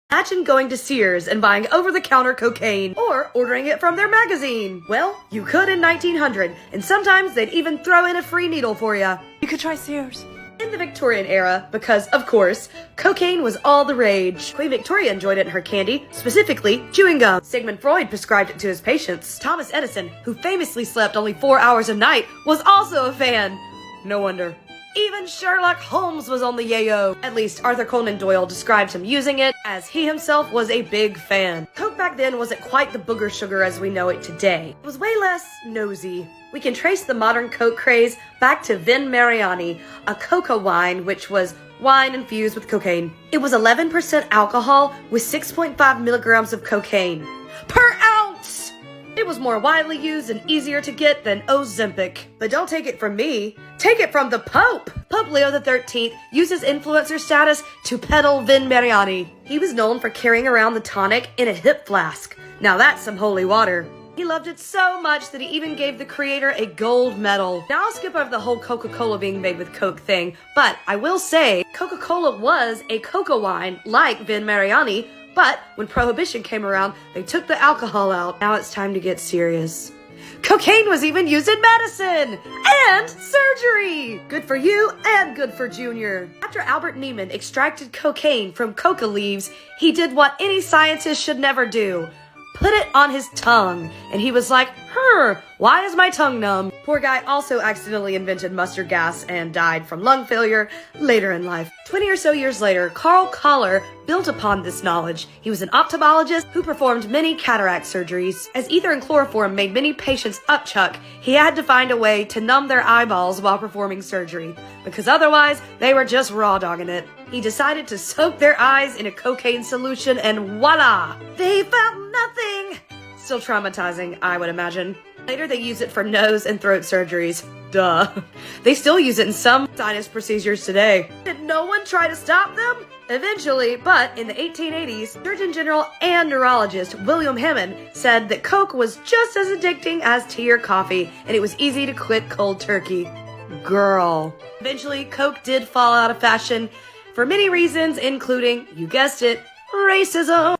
Imagine going to Sears and buying over-the-counter cocaine, or ordering it from their magazine. Well, you could in 1900, and sometimes they'd even throw in a free needle for you. You could try Sears. In the Victorian era, because, of course, cocaine was all the rage. Queen Victoria enjoyed it in her candy, specifically chewing gum. Sigmund Freud prescribed it to his patients. Thomas Edison, who famously slept only 4 hours a night, was also a fan. No wonder. Even Sherlock Holmes was on the yayo. At least Arthur Conan Doyle described him using it, as he himself was a big fan. Coke back then wasn't quite the booger sugar as we know it today. It was way less nosy. We can trace the modern Coke craze back to Vin Mariani, a coca wine which was wine infused with cocaine. It was 11% alcohol with 6.5 milligrams of cocaine per ounce! It was more widely used and easier to get than Ozempic. But don't take it from me. Take it from the Pope! Pope Leo XIII uses influencer status to peddle Vin Mariani. He was known for carrying around the tonic in a hip flask. Now that's some holy water. He loved it so much that he even gave the creator a gold medal. Now I'll skip over the whole Coca-Cola being made with Coke thing, but I will say Coca-Cola was a coca wine like Vin Mariani, but when Prohibition came around, they took the alcohol out. Now it's time to get serious. Cocaine was even used in medicine and surgery. Good for you and good for Junior. After Albert Niemann extracted cocaine from coca leaves, he did what any scientist should never do. Put it on his tongue. And he was like, why is my tongue numb? Poor guy also accidentally invented mustard gas and died from lung failure later in life. 20 or so years later, Carl Koller built upon this knowledge. He was an ophthalmologist who performed many cataract surgeries. As ether and chloroform made many patients upchuck, he had to find a way to numb their eyeballs while performing surgery, because otherwise they were just raw dogging it. He decided to soak their eyes in a cocaine solution and voila! They felt nothing! Still traumatizing, I would imagine. Later they use it for nose and throat surgeries. Duh. They still use it in some sinus procedures today. Did no one try to stop them? Eventually, but in the 1880s, Surgeon General and neurologist William Hammond said that Coke was just as addicting as tea or coffee, and it was easy to quit cold turkey. Girl. Eventually, Coke did fall out of fashion for many reasons, including, you guessed it, racism.